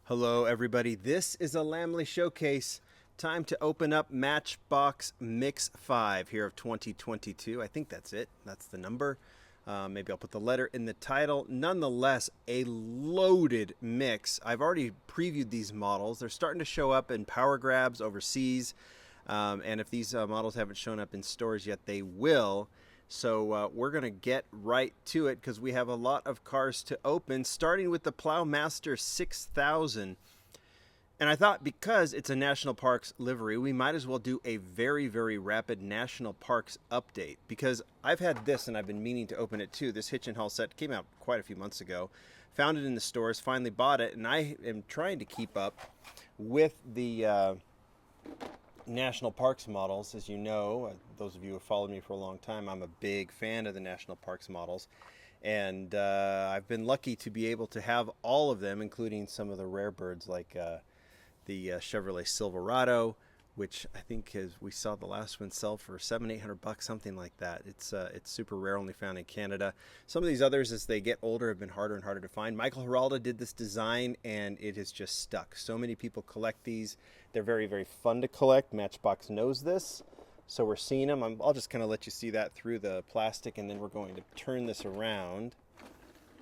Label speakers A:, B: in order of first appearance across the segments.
A: Hello everybody, this is a Lamley showcase. Time to open up Matchbox Mix 5 here of 2022. I think that's it, that's the number. Maybe I'll put the letter in the title. Nonetheless, a loaded mix. I've already previewed these models. They're starting to show up in power grabs overseas. And if these models haven't shown up in stores yet, they will. So we're going to get right to it because we have a lot of cars to open, starting with the Plow Master 6000. And I thought because it's a National Parks livery, we might as well do a very, very rapid National Parks update. Because I've had this and I've been meaning to open it too. This hitch and haul set came out quite a few months ago. Found it in the stores, finally bought it, and I am trying to keep up with the National Parks models. As you know, those of you who have followed me for a long time, I'm a big fan of the National Parks models. And I've been lucky to be able to have all of them, including some of the rare birds like the Chevrolet Silverado, which I think we saw the last one sell for $700-800, something like that. It's super rare, only found in Canada. Some of these others, as they get older, have been harder and harder to find. Michael Giralda did this design, and it has just stuck. So many people collect these. They're very, very fun to collect. Matchbox knows this, so we're seeing them. I'll just kind of let you see that through the plastic, and then we're going to turn this around.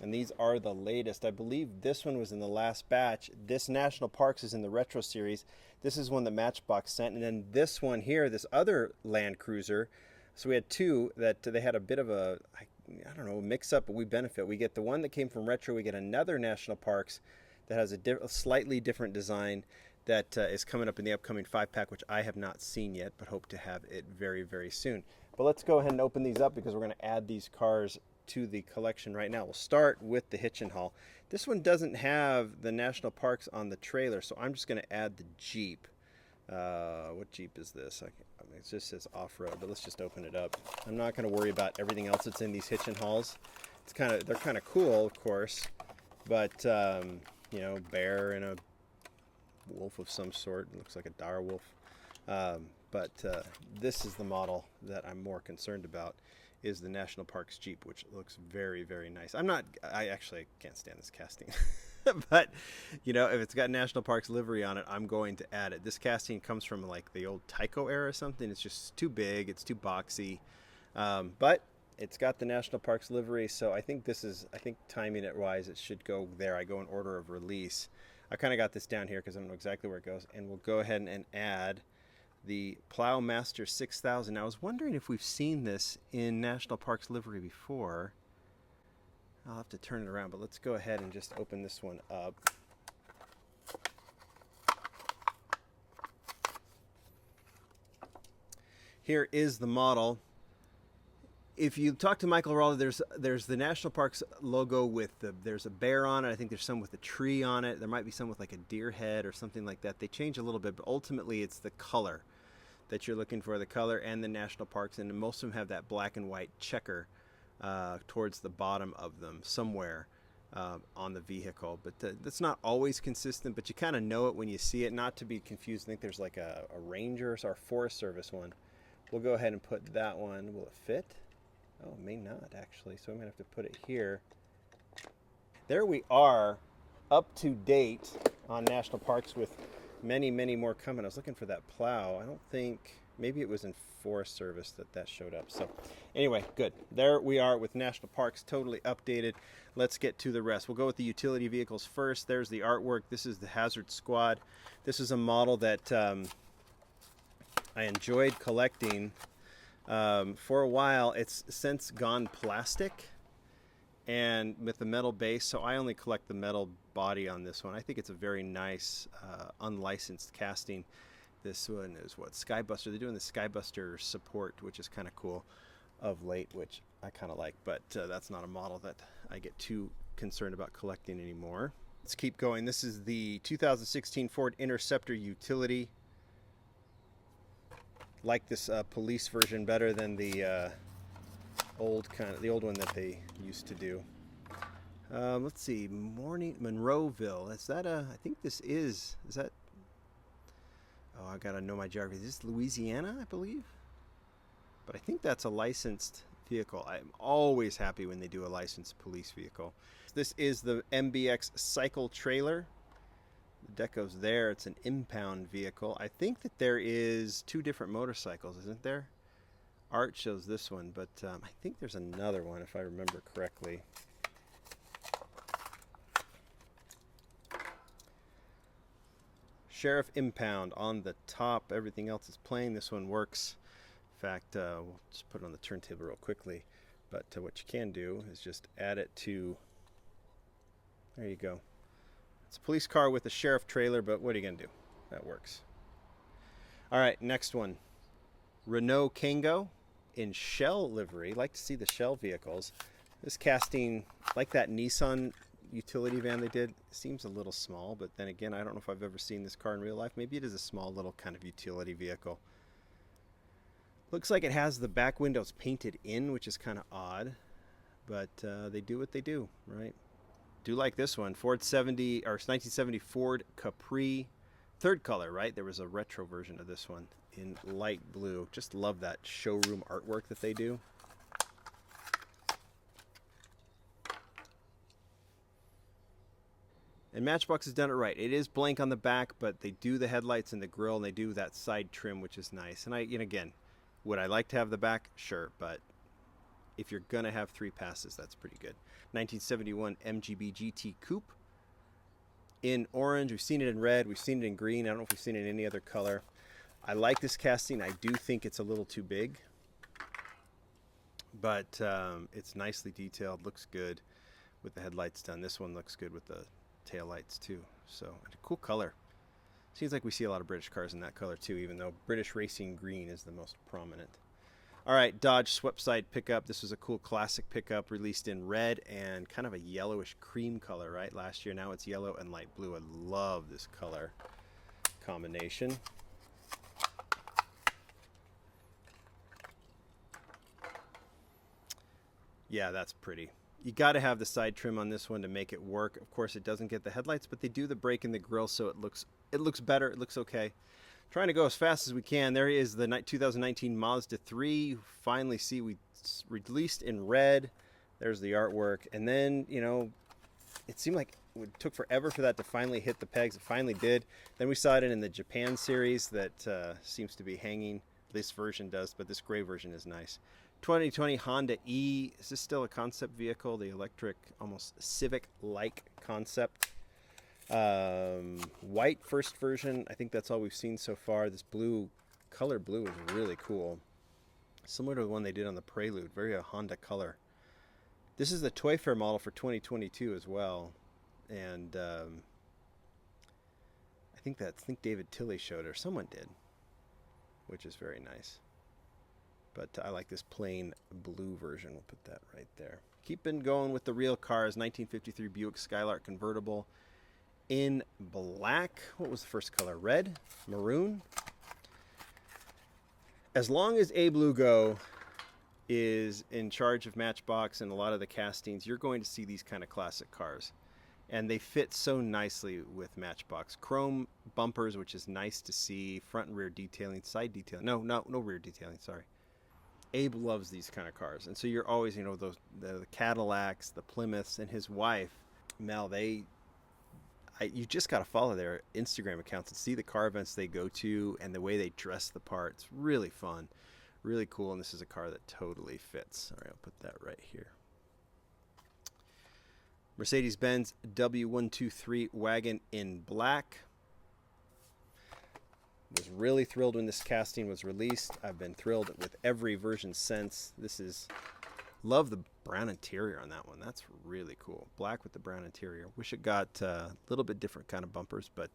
A: And these are the latest. I believe this one was in the last batch. This National Parks is in the Retro Series. This is one that Matchbox sent. And then this one here, this other Land Cruiser. So we had two that they had a bit of a, I don't know, mix up, but we benefit. We get the one that came from Retro. We get another National Parks that has a slightly different design that is coming up in the upcoming 5-pack, which I have not seen yet, but hope to have it very, very soon. But let's go ahead and open these up because we're going to add these cars to the collection right now. We'll start with the hitch and haul. This one doesn't have the National Parks on the trailer, so I'm just going to add the Jeep. What Jeep is this? It just says off-road, but let's just open it up. I'm not going to worry about everything else that's in these hitch and hauls. They're kind of cool, of course, but you know, bear and a wolf of some sort. It looks like a dire wolf. But this is the model that I'm more concerned about, is the National Parks Jeep, which looks very, very nice. I actually can't stand this casting. But, you know, if it's got National Parks livery on it, I'm going to add it. This casting comes from like the old Tyco era or something. It's just too big. It's too boxy. But it's got the National Parks livery, so I think timing it wise, it should go there. I go in order of release. I kind of got this down here because I don't know exactly where it goes. And we'll go ahead and add the Plow Master 6000. Now, I was wondering if we've seen this in National Parks livery before. I'll have to turn it around, but let's go ahead and just open this one up. Here is the model. If you talk to Michael Giralda, there's the National Parks logo with there's a bear on it. I think there's some with a tree on it. There might be some with like a deer head or something like that. They change a little bit, but ultimately it's the color that you're looking for, the color and the National Parks, and most of them have that black and white checker towards the bottom of them somewhere on the vehicle. But that's not always consistent, but you kind of know it when you see it. Not to be confused, I think there's like a Ranger or Forest Service one. We'll go ahead and put that one. Will it fit? Oh, it may not actually, so I'm going to have to put it here. There we are, up to date on National Parks with many, many more coming. I was looking for that plow. I don't think, maybe it was in Forest Service that showed up. So anyway, good. There we are with National Parks, totally updated. Let's get to the rest. We'll go with the utility vehicles first. There's the artwork. This is the Hazard Squad. This is a model that I enjoyed collecting. For a while. It's since gone plastic and with the metal base, so I only collect the metal body on this one. I think it's a very nice unlicensed casting. This one is what, Skybuster. They're doing the Skybuster support, which is kind of cool of late, which I kind of like, but that's not a model that I get too concerned about collecting anymore. Let's keep going. This is the 2016 Ford Interceptor utility. Like this police version better than the old one that they used to do. Let's see, Monroeville. Is that I think this is that? Oh, I gotta know my geography. Is this Louisiana, I believe? But I think that's a licensed vehicle. I'm always happy when they do a licensed police vehicle. This is the Mbx Cycle trailer. The deco's there. It's an impound vehicle. I think that there is 2 different motorcycles, isn't there? Art shows this one, but I think there's another one if I remember correctly. Sheriff Impound on the top. Everything else is plain. This one works. In fact, we'll just put it on the turntable real quickly. But what you can do is just add it to... There you go. It's a police car with a sheriff trailer, but what are you going to do? That works. All right, next one. Renault Kangoo in shell livery. Like to see the shell vehicles. This casting, like that Nissan utility van they did, seems a little small, but then again, I don't know if I've ever seen this car in real life. Maybe it is a small little kind of utility vehicle. Looks like it has the back windows painted in, which is kind of odd, but they do what they do, right? Do like this one, 1970 Ford Capri, 3rd color, right? There was a retro version of this one in light blue. Just love that showroom artwork that they do. And Matchbox has done it right. It is blank on the back, but they do the headlights and the grille, and they do that side trim, which is nice. And again, would I like to have the back? Sure, but if you're gonna have 3 passes, that's pretty good. 1971 Mgb Gt Coupe in orange. We've seen it in red. We've seen it in green. I don't know if we've seen it in any other color. I like this casting. I do think it's a little too big, but it's nicely detailed. Looks good with the headlights done. This one looks good with the tail lights too. So a cool color. Seems like we see a lot of British cars in that color too, even though British Racing Green is the most prominent. All right, Dodge Swept-Side pickup. This was a cool classic pickup released in red and kind of a yellowish cream color, right? Last year, now it's yellow and light blue. I love this color combination. Yeah, that's pretty. You got to have the side trim on this one to make it work. Of course, it doesn't get the headlights, but they do the brake and the grille, so it looks better. It looks okay. Trying to go as fast as we can. There is the 2019 Mazda 3. Finally see we released in red. There's the artwork. And then, you know, it seemed like it took forever for that to finally hit the pegs. It finally did. Then we saw it in the Japan series that seems to be hanging. This version does, but this gray version is nice. 2020 Honda E. Is this still a concept vehicle? The electric, almost Civic-like concept. White first version. I think that's all we've seen so far. This color blue is really cool. Similar to the one they did on the Prelude. Very a Honda color. This is the Toy Fair model for 2022 as well. And I think David Tilley showed it, or someone did, which is very nice. But I like this plain blue version. We'll put that right there. Keeping going with the real cars. 1953 Buick Skylark convertible in black. What was the first color? Red? Maroon? As long as Abe Lugo is in charge of Matchbox and a lot of the castings, you're going to see these kind of classic cars. And they fit so nicely with Matchbox. Chrome bumpers, which is nice to see. Front and rear detailing. Side detailing. No rear detailing, sorry. Abe loves these kind of cars. And so you're always, you know, the Cadillacs, the Plymouths, and his wife, Mel, you just got to follow their Instagram accounts and see the car events they go to and the way they dress the part. It's really fun, really cool, and this is a car that totally fits. All right, I'll put that right here. Mercedes-Benz W123 wagon in black. Was really thrilled when this casting was released. I've been thrilled with every version since. Love the brown interior on that one. That's really cool. Black with the brown interior. Wish it got a little bit different kind of bumpers, but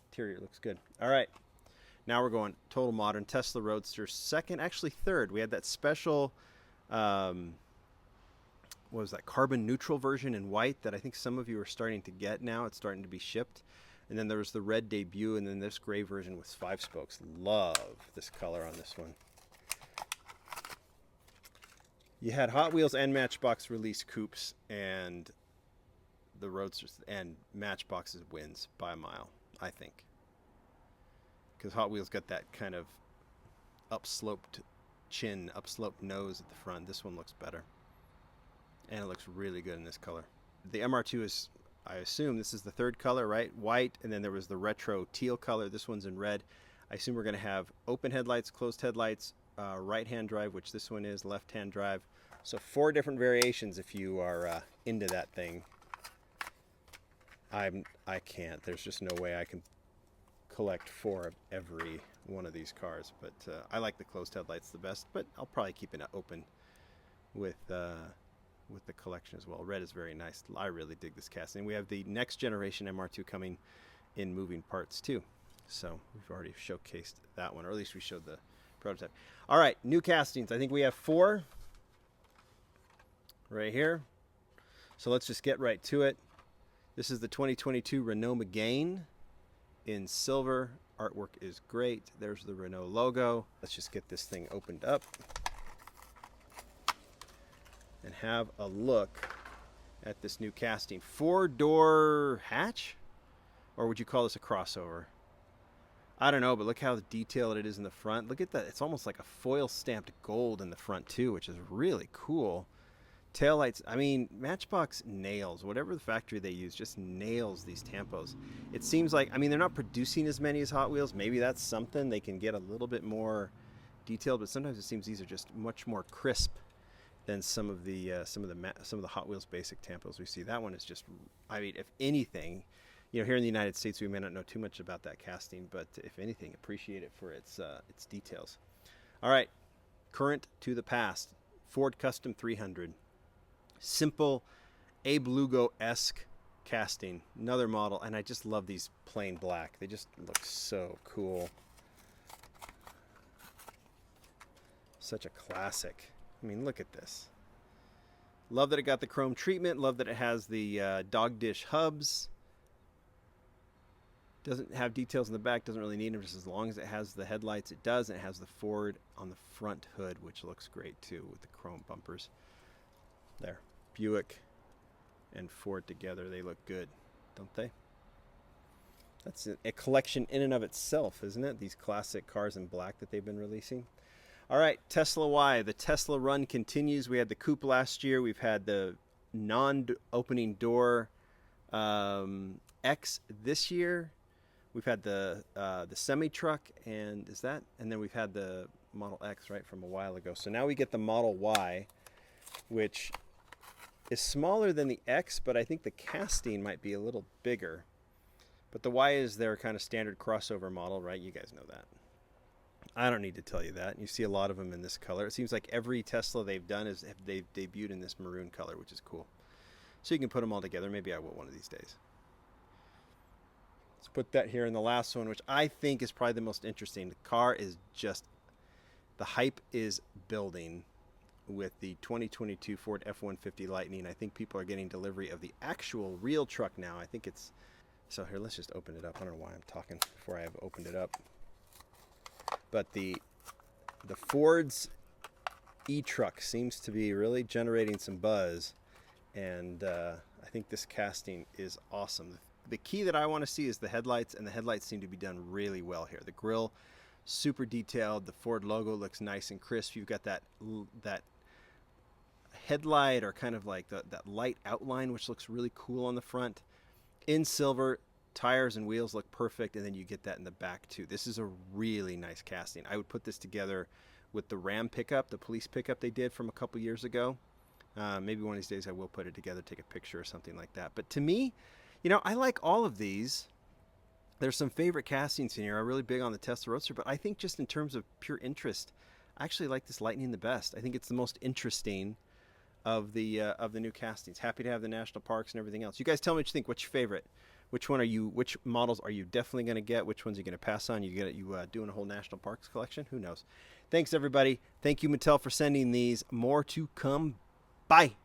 A: interior looks good. All right. Now we're going total modern. Tesla Roadster, second, actually third. We had that special, what was that, carbon neutral version in white that I think some of you are starting to get now. It's starting to be shipped. And then there was the red debut, and then this gray version with 5 spokes. Love this color on this one. You had Hot Wheels and Matchbox release coupes, and the Roadsters and Matchboxes wins by a mile, I think. Because Hot Wheels got that kind of upsloped chin, upsloped nose at the front. This one looks better. And it looks really good in this color. The MR2 is I assume this is the third color, right? White, and then there was the retro teal color. This one's in red. I assume we're going to have open headlights, closed headlights, right-hand drive, which this one is, left-hand drive. So 4 different variations if you are into that thing. I can't. There's just no way I can collect 4 of every one of these cars. But I like the closed headlights the best, but I'll probably keep it open with the collection as well. Red is very nice. I really dig this casting. We have the next generation MR2 coming in moving parts too. So we've already showcased that one, or at least we showed the prototype. All right, new castings. I think we have 4 right here. So let's just get right to it. This is the 2022 Renault Mcgain in silver. Artwork is great. There's the Renault logo. Let's just get this thing opened up and have a look at this new casting. 4-door hatch? Or would you call this a crossover? I don't know, but look how detailed it is in the front. Look at that. It's almost like a foil stamped gold in the front too, which is really cool. Taillights, I mean, Matchbox nails, whatever the factory they use, just nails these tampos. It seems like, I mean, they're not producing as many as Hot Wheels. Maybe that's something. They can get a little bit more detailed, but sometimes it seems these are just much more crisp than some of the Hot Wheels basic tampos we see. That one is just, I mean, if anything, you know, here in the United States we may not know too much about that casting, but if anything, appreciate it for its details. All right, current to the past. Ford Custom 300. Simple Abe Lugo-esque casting. Another model, and I just love these plain black. They just look so cool. Such a classic. I mean, look at this. Love that it got the chrome treatment. Love that it has the dog dish hubs. Doesn't have details in the back. Doesn't really need them. Just as long as it has the headlights, it does. And it has the Ford on the front hood, which looks great too with the chrome bumpers. There. Buick and Ford together. They look good, don't they? That's a collection in and of itself, isn't it? These classic cars in black that they've been releasing. All right, Tesla Y. The Tesla run continues. We had the Coupe last year. We've had the non-opening door X this year. We've had the semi-truck, and then we've had the Model X, right, from a while ago. So now we get the Model Y, which is smaller than the X, but I think the casting might be a little bigger. But the Y is their kind of standard crossover model, right? You guys know that. I don't need to tell you that. You see a lot of them in this color. It seems like every Tesla they've done they've debuted in this maroon color, which is cool. So you can put them all together. Maybe I will one of these days. Let's put that here in the last one, which I think is probably the most interesting. The car is just, the hype is building with the 2022 Ford F-150 Lightning. I think people are getting delivery of the actual real truck now. I think it's, so here, let's just open it up. I don't know why I'm talking before I have opened it up. But the Ford's e-truck seems to be really generating some buzz, and I think this casting is awesome. The key that I want to see is the headlights, and the headlights seem to be done really well here. The grille, super detailed. The Ford logo looks nice and crisp. You've got that headlight, or kind of like that light outline, which looks really cool on the front. In silver, tires and wheels look perfect, and then you get that in the back too. This is a really nice casting. I would put this together with the Ram pickup, the police pickup they did from a couple years ago. Maybe one of these days I will put it together, take a picture or something like that. But to me, you know, I like all of these. There's some favorite castings in here. I'm really big on the Tesla Roadster, but I think just in terms of pure interest, I actually like this Lightning the best. I think it's the most interesting of the new castings. Happy to have the national parks and everything else. You guys tell me what you think. What's your favorite? Which models are you definitely going to get? Which ones are you going to pass on? You doing a whole national parks collection? Who knows? Thanks everybody. Thank you Mattel for sending these. More to come. Bye.